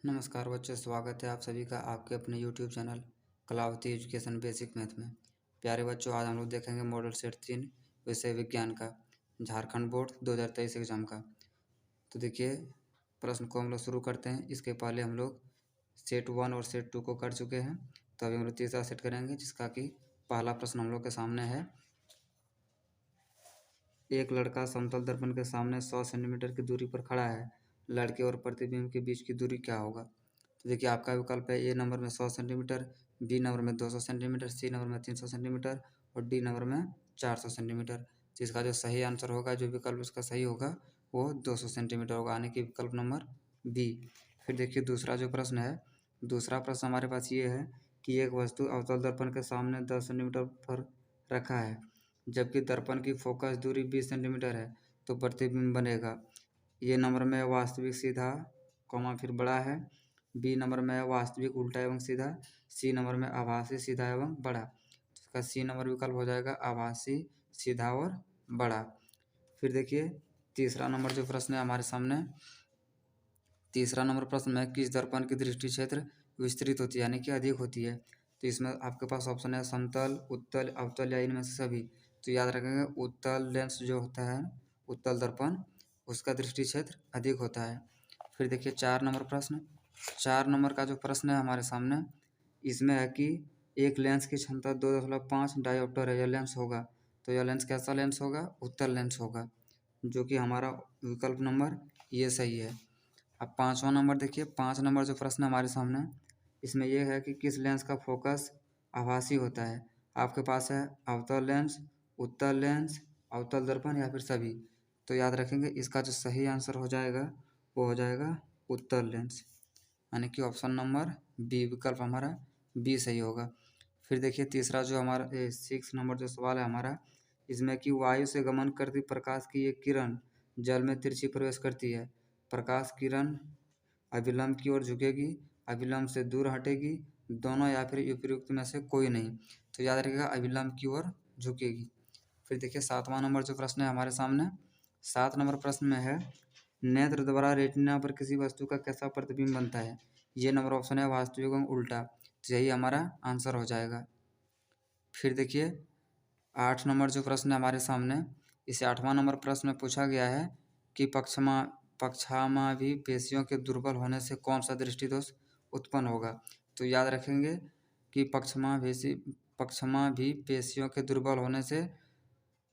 नमस्कार बच्चों, स्वागत है आप सभी का आपके अपने YouTube channel Kalavati education basic math में। प्यारे बच्चों, आज हम लोग देखेंगे मॉडल सेट 3 विषय विज्ञान का झारखंड बोर्ड 2023 एग्जाम का। तो देखिए, प्रश्न को हम लोग शुरू करते हैं। इसके पहले हम लोग सेट 1 और सेट 2 को कर चुके हैं, तो अभी हम लोग तीसरा सेट करेंगे, जिसका कि पहला प्रश्न हम लोग के सामने है। एक लड़का समतल दर्पण के सामने 100 सेंटीमीटर की दूरी पर खड़ा है। लड़के और प्रतिबिंब के बीच की दूरी क्या होगा? तो देखिए, आपका विकल्प है ए नंबर में 100 सेंटीमीटर, बी नंबर में 200 सेंटीमीटर, सी नंबर में 300 सेंटीमीटर और डी नंबर में 400 सेंटीमीटर। तो इसका जो सही आंसर होगा, जो विकल्प उसका सही होगा, वो 200 सेंटीमीटर होगा, यानी कि विकल्प नंबर बी। फिर देखिए, दूसरा जो प्रश्न है, दूसरा प्रश्न हमारे पास ये है कि एक वस्तु अवतल दर्पण के सामने 10 सेंटीमीटर पर रखा है, जबकि दर्पण की फोकस दूरी 20 सेंटीमीटर है, तो प्रतिबिंब बनेगा। ये नंबर में वास्तविक सीधा कॉमा फिर बड़ा है, बी नंबर में वास्तविक उल्टा एवं सीधा, सी नंबर में आभासी सीधा एवं बड़ा। तो इसका सी नंबर विकल्प हो जाएगा आभासी सीधा और बड़ा। फिर देखिए, तीसरा नंबर जो प्रश्न है हमारे सामने, तीसरा नंबर प्रश्न में किस दर्पण की दृष्टि क्षेत्र विस्तृत होती है, यानी कि अधिक होती है? तो इसमें आपके पास ऑप्शन है समतल, उत्तल, अवतल या इनमें से सभी। तो याद रखेंगे, उत्तल लेंस जो होता है, उत्तल दर्पण, उसका दृष्टि क्षेत्र अधिक होता है। फिर देखिए, 4 नंबर प्रश्न, 4 नंबर का जो प्रश्न है हमारे सामने, इसमें है कि एक लेंस की क्षमता 2.5 डायोप्टर है, यह लेंस होगा। तो यह लेंस कैसा लेंस होगा? उत्तल लेंस होगा, जो कि हमारा विकल्प नंबर ये सही है। अब 5वां नंबर देखिए, 5 नंबर जो प्रश्न हमारे सामने, इसमें यह है कि किस लेंस का फोकस आभासी होता है? आपके पास है अवतल लेंस, उत्तल लेंस, अवतल दर्पण या फिर सभी। तो याद रखेंगे, इसका जो सही आंसर हो जाएगा वो हो जाएगा उत्तल लेंस, यानी कि ऑप्शन नंबर बी, विकल्प हमारा बी सही होगा। फिर देखिए, तीसरा जो हमारा 6 नंबर जो सवाल है हमारा, इसमें कि वायु से गमन करती प्रकाश की एक किरण जल में तिरछी प्रवेश करती है। प्रकाश किरण अभिलंब की ओर झुकेगी, अभिलंब से दूर हटेगी, दोनों या फिर उपयुक्त में से कोई नहीं। तो याद रखिएगा, अभिलंब की ओर झुकेगी। फिर देखिए, 7वां नंबर जो प्रश्न है हमारे सामने, 7 नंबर प्रश्न में है नेत्र द्वारा रेटिना पर किसी वस्तु का कैसा प्रतिबिंब बनता है? ये नंबर ऑप्शन है वास्तविक एवं उल्टा। तो यही हमारा आंसर हो जाएगा। फिर देखिए, 8 नंबर जो प्रश्न है हमारे सामने, इसे 8वां नंबर प्रश्न में पूछा गया है कि पक्षामाभी पेशियों के दुर्बल होने से कौन सा दृष्टिदोष उत्पन्न होगा? तो याद रखेंगे कि पक्षामाभी पेशियों के दुर्बल होने से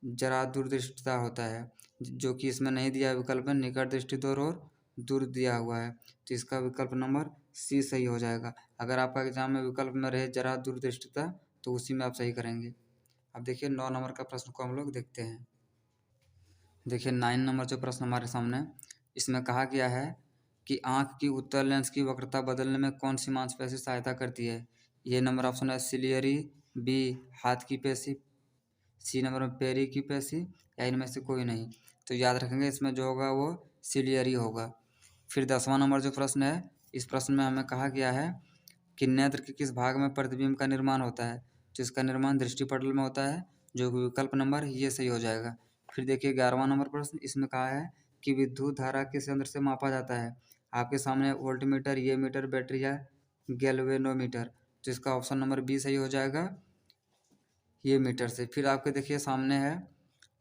जरा दूरदृष्टिता होता है, जो कि इसमें नहीं दिया है विकल्प में, निकट दृष्टिदोष और दूर दिया हुआ है। तो इसका विकल्प नंबर सी सही हो जाएगा। अगर आपका एग्जाम में विकल्प में रहे जरा दूरदृष्टिता, तो उसी में आप सही करेंगे। अब देखिए, 9 नंबर का प्रश्न को हम लोग देखते हैं। देखिए, 9 नंबर जो प्रश्न हमारे सामने, इसमें कहा गया है कि आँख की उत्तल लेंस की वक्रता बदलने में कौन सी मांसपेशी सहायता करती है? ये नंबर ऑप्शन है सिलियरी, बी हाथ की पेशी, सी नंबर में पैरी की पेशी या इनमें से कोई नहीं। तो याद रखेंगे, इसमें जो होगा वो सिलियरी होगा। फिर 10वां नंबर जो प्रश्न है, इस प्रश्न में हमें कहा गया है कि नेत्र के किस भाग में प्रतिबिंब का निर्माण होता है? तो इसका निर्माण दृष्टिपटल में होता है, जो कि विकल्प नंबर ये सही हो जाएगा। फिर देखिए, 11वां नंबर प्रश्न, इसमें कहा है कि विद्युत धारा किस यंत्र से मापा जाता है? आपके सामने वोल्टमीटर, ये मीटर, बैटरी या गैल्वेनोमीटर। तो इसका ऑप्शन नंबर बी सही हो जाएगा, ये मीटर से। फिर आपके देखिए सामने है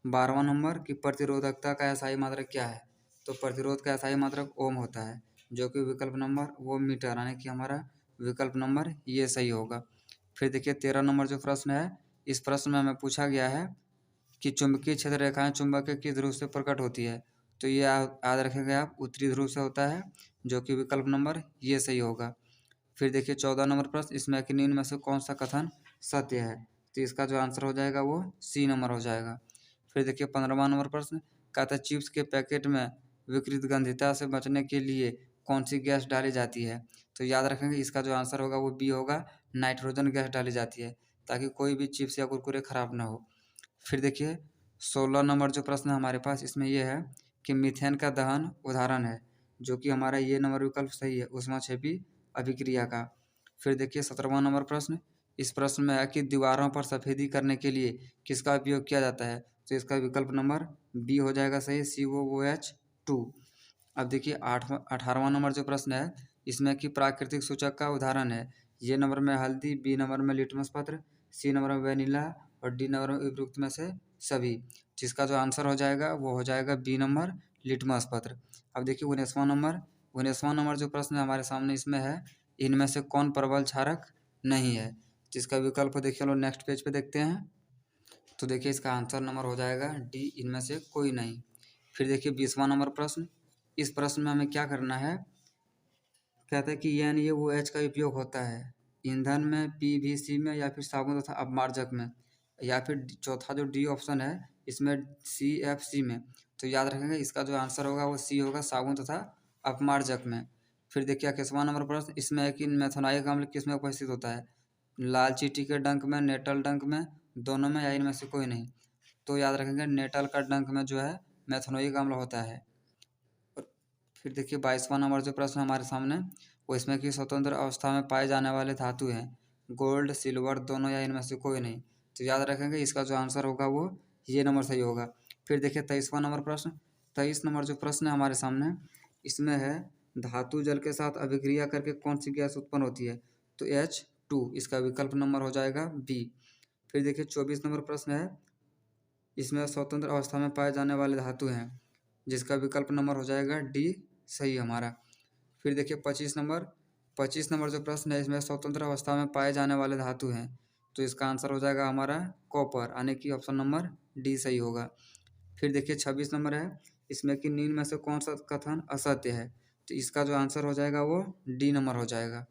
12वां नंबर कि प्रतिरोधकता का एसआई मात्रक क्या है? तो प्रतिरोध का एसआई मात्रक ओम होता है, जो कि विकल्प नंबर वो मीटर, यानी कि हमारा विकल्प नंबर ये सही होगा। फिर देखिए, 13 नंबर जो प्रश्न है, इस प्रश्न में हमें पूछा गया है कि चुंबकीय क्षेत्र रेखाएं चुंबक के किस ध्रुव से प्रकट होती है? तो ये याद रखेंगे आप, उत्तरी ध्रुव से होता है, जो कि विकल्प नंबर ये सही होगा। फिर देखिए, 14 नंबर प्रश्न, इसमें कि निम्न में से कौन सा कथन सत्य है? तो इसका जो आंसर हो जाएगा वो सी नंबर हो जाएगा। फिर देखिए, 15वां नंबर प्रश्न, कहता है चिप्स के पैकेट में विकृत गंधिता से बचने के लिए कौन सी गैस डाली जाती है? तो याद रखेंगे, इसका जो आंसर होगा वो बी होगा, नाइट्रोजन गैस डाली जाती है, ताकि कोई भी चिप्स या कुरकुरे खराब ना हो। फिर देखिए, 16 नंबर जो प्रश्न है हमारे पास, इसमें यह है कि मीथेन का दहन उदाहरण है, जो कि हमारा ये नंबर विकल्प सही है, ऊष्माक्षेपी अभिक्रिया का। फिर देखिए, 17वां नंबर प्रश्न, इस प्रश्न में है कि दीवारों पर सफेदी करने के लिए किसका उपयोग किया जाता है? तो इसका विकल्प नंबर बी हो जाएगा सही, COOH2। अब देखिए 18वां नंबर जो प्रश्न है इसमें कि प्राकृतिक सूचक का उदाहरण है। ये नंबर में हल्दी, बी नंबर में लिटमस पत्र, सी नंबर में वेनिला और डी नंबर में उपयुक्त में से सभी। जिसका जो आंसर हो जाएगा वो हो जाएगा बी नंबर लिटमस पत्र। अब देखिए 19वां नंबर जो प्रश्न है हमारे सामने इसमें है इनमें से कौन प्रबल क्षारक नहीं है। जिसका विकल्प देखिए लोग नेक्स्ट पेज पे देखते हैं। तो देखिए इसका आंसर नंबर हो जाएगा डी, इनमें से कोई नहीं। फिर देखिए 20वां नंबर प्रश्न। इस प्रश्न में हमें क्या करना है, कहता है कि एन ए ओ एच का उपयोग होता है ईंधन में, पीवीसी में या फिर साबुन तथा अपमार्जक में, या फिर चौथा जो डी ऑप्शन है इसमें CFC में। तो याद रखेंगे इसका जो आंसर होगा वो सी होगा, साबुन तथा अपमार्जक में। फिर देखिए 21वां नंबर प्रश्न इसमें है कि मेथोनाइक अम्ल किस में उपस्थित होता है, लाल चींटी के डंक में, नेटल डंक में, दोनों में या इनमें से कोई नहीं। तो याद रखेंगे नेटल का डंक में जो है मेथोनोइक अम्ल होता है। फिर देखिए 22वां नंबर जो प्रश्न हमारे सामने वो इसमें कि स्वतंत्र अवस्था में पाए जाने वाले धातु हैं गोल्ड, सिल्वर, दोनों या इनमें से कोई नहीं। तो याद रखेंगे इसका जो आंसर होगा वो ये नंबर सही होगा। फिर देखिए 23वां नंबर प्रश्न। 23 नंबर जो प्रश्न है हमारे सामने इसमें है धातु जल के साथ अभिक्रिया करके कौन सी गैस उत्पन्न होती है। तो H2, इसका विकल्प नंबर हो जाएगा बी। फिर देखिए 24 नंबर प्रश्न है इसमें स्वतंत्र अवस्था में पाए जाने वाले धातु हैं जिसका विकल्प नंबर हो जाएगा डी, सही हमारा। फिर देखिए 25 नंबर जो प्रश्न है इसमें स्वतंत्र अवस्था में पाए जाने वाले धातु हैं। तो इसका आंसर हो जाएगा हमारा कॉपर, यानी कि ऑप्शन नंबर डी सही होगा। फिर देखिए 26 नंबर है इसमें कि निम्न में से कौन सा कथन असत्य है। तो इसका जो आंसर हो जाएगा वो डी नंबर हो जाएगा।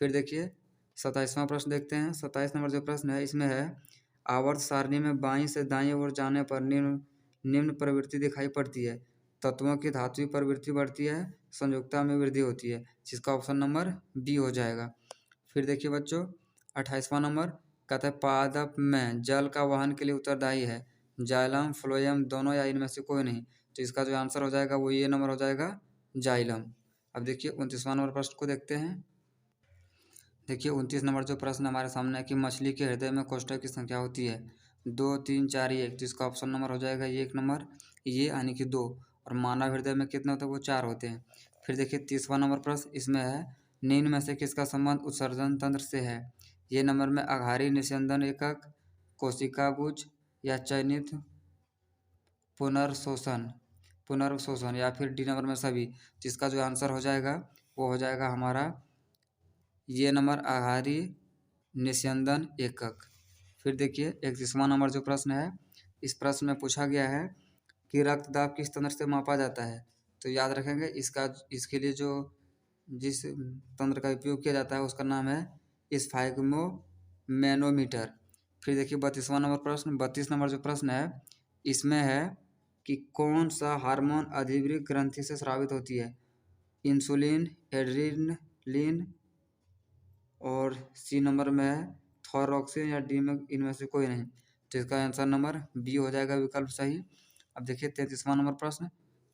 फिर देखिए 27वां प्रश्न देखते हैं। 27 नंबर जो प्रश्न है इसमें है आवर्त सारणी में बाईं से दाईं ओर जाने पर निम्न निम्न प्रवृत्ति दिखाई पड़ती है। तत्वों की धात्विक प्रवृत्ति बढ़ती है, संयुक्ता में वृद्धि होती है। जिसका ऑप्शन नंबर बी हो जाएगा। फिर देखिए बच्चों 28वां नंबर कहता है पादप में जल का वहन के लिए उत्तरदायी है जाइलम, फ्लोएम, दोनों या इनमें से कोई नहीं। तो इसका जो आंसर हो जाएगा वो ये नंबर हो जाएगा जाइलम। अब देखिए 29वां नंबर प्रश्न को देखते हैं। देखिए 29 नंबर जो प्रश्न हमारे सामने है कि मछली के हृदय में कोष्ठक की संख्या होती है 2, 3, 4, 1। जिसका ऑप्शन नंबर हो जाएगा ये 1 नंबर, ये यानी कि 2। और मानव हृदय में कितने होते हैं, वो 4 होते हैं। फिर देखिए 30वां नंबर प्रश्न इसमें है निम्न में से किसका संबंध उत्सर्जन तंत्र से है। ये नंबर में आघारी निस्यंदन एकक, कोशिका गुच्छ या चयनित पुनर्शोषण पुनर्शोषण या फिर डी नंबर में सभी। जिसका जो आंसर हो जाएगा वो हो जाएगा हमारा ये नंबर आहारी निस्यंदन एकक। फिर देखिए 31वां नंबर जो प्रश्न है इस प्रश्न में पूछा गया है कि रक्तदाब किस तंत्र से मापा जाता है। तो याद रखेंगे इसके लिए जो जिस तंत्र का उपयोग किया जाता है उसका नाम है स्फाइग्मो मैनोमीटर। फिर देखिए 32वां नंबर प्रश्न 32 नंबर जो प्रश्न है इसमें है कि कौन सा हार्मोन अधिवृक्क ग्रंथि से स्रावित होती है, इंसुलिन, एड्रेनलिन और सी नंबर में है थॉरोक्सिन या डी में इनमें से कोई नहीं। तो इसका आंसर नंबर बी हो जाएगा विकल्प सही। अब देखिए 33वां नंबर प्रश्न।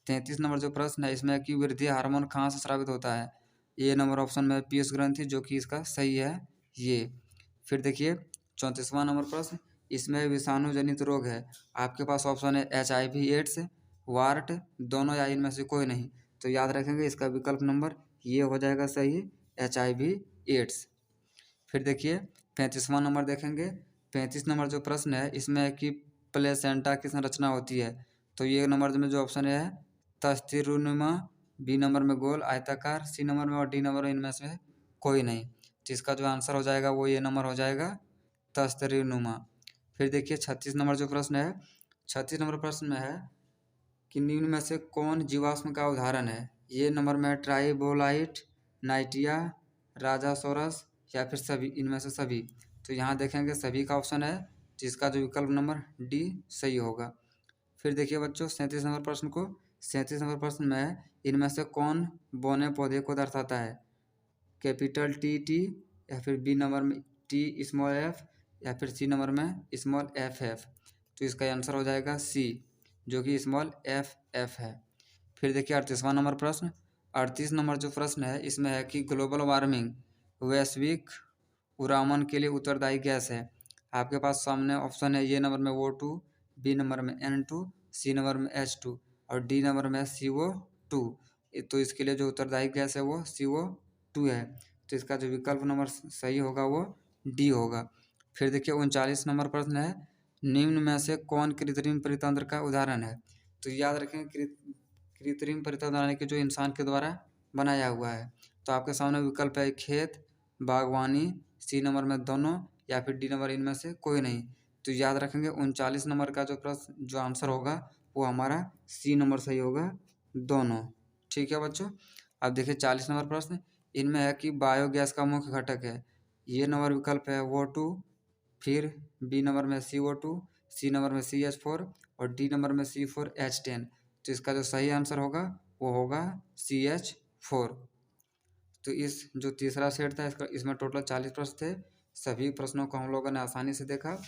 33 नंबर जो प्रश्न है इसमें कि वृद्धि हार्मोन कहाँ से स्रावित होता है। ए नंबर ऑप्शन में पीयूष ग्रंथि, जो कि इसका सही है ये। फिर देखिए 34वां नंबर प्रश्न इसमें विषाणु जनित रोग है। आपके पास ऑप्शन है HIV, एड्स, वार्ट, दोनों या इनमें से कोई नहीं। तो याद रखेंगे इसका विकल्प नंबर ये हो जाएगा सही, HIV, एड्स। फिर देखिए 35वां नंबर देखेंगे। 35 नंबर जो प्रश्न है इसमें है कि प्लेसेंटा की संरचना होती है। तो ये नंबर में जो ऑप्शन है तस्तिरुनुमा, बी नंबर में गोल आयताकार, सी नंबर में और डी नंबर में इनमें से कोई नहीं। जिसका जो आंसर हो जाएगा वो ये नंबर हो जाएगा तस्तिरुनुमा। फिर देखिए 36 नंबर जो प्रश्न है 36 नंबर प्रश्न में है कि निम्न में से कौन जीवाश्म का उदाहरण है। ये नंबर में ट्राइबोलाइट, नाइटिया, राजासोरस या फिर सभी, इनमें से सभी। तो यहाँ देखेंगे सभी का ऑप्शन है जिसका जो विकल्प नंबर डी सही होगा। फिर देखिए बच्चों 37 नंबर प्रश्न को। 37 नंबर प्रश्न में इनमें से कौन बौने पौधे को दर्शाता है, कैपिटल टी या फिर बी नंबर में टी स्मॉल एफ या फिर सी नंबर में स्मॉल एफ। तो इसका आंसर हो जाएगा सी, जो कि स्मॉल एफ है। फिर देखिए 38वां नंबर प्रश्न। 38 नंबर जो प्रश्न है इसमें है कि ग्लोबल वार्मिंग वैश्विक उरामन के लिए उत्तरदायी गैस है। आपके पास सामने ऑप्शन है ये नंबर में O2, बी नंबर में N2, सी नंबर में H2 और डी नंबर में CO2। तो इसके लिए जो उत्तरदायी गैस है वो CO2 है। तो इसका जो विकल्प नंबर सही होगा वो डी होगा। फिर देखिए 39 नंबर प्रश्न है, निम्न में से कौन कृत्रिम परितंत्र का उदाहरण है। तो याद रखें कृत्रिम परितंत्र यानी कि जो इंसान के द्वारा बनाया हुआ है। तो आपके सामने विकल्प है खेत, बागवानी, सी नंबर में दोनों, या फिर डी नंबर इनमें से कोई नहीं। तो याद रखेंगे 39 नंबर का जो प्रश्न जो आंसर होगा वो हमारा सी नंबर सही होगा, दोनों। ठीक है बच्चों। अब देखिए 40 नंबर प्रश्न, इनमें है कि बायोगैस का मुख्य घटक है। ये नंबर विकल्प है O2, फिर बी नंबर में CO2, सी नंबर में CH4 और डी नंबर में C4H10। तो इसका जो सही आंसर होगा वो होगा CH4। तो इस जो तीसरा सेट था इसमें टोटल 40 प्रश्न थे। सभी प्रश्नों को हम लोगों ने आसानी से देखा।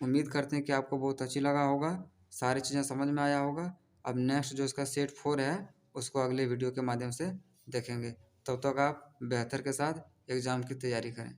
उम्मीद करते हैं कि आपको बहुत अच्छी लगा होगा, सारी चीज़ें समझ में आया होगा। अब नेक्स्ट जो इसका सेट 4 है उसको अगले वीडियो के माध्यम से देखेंगे। तब तक आप बेहतर के साथ एग्ज़ाम की तैयारी करें।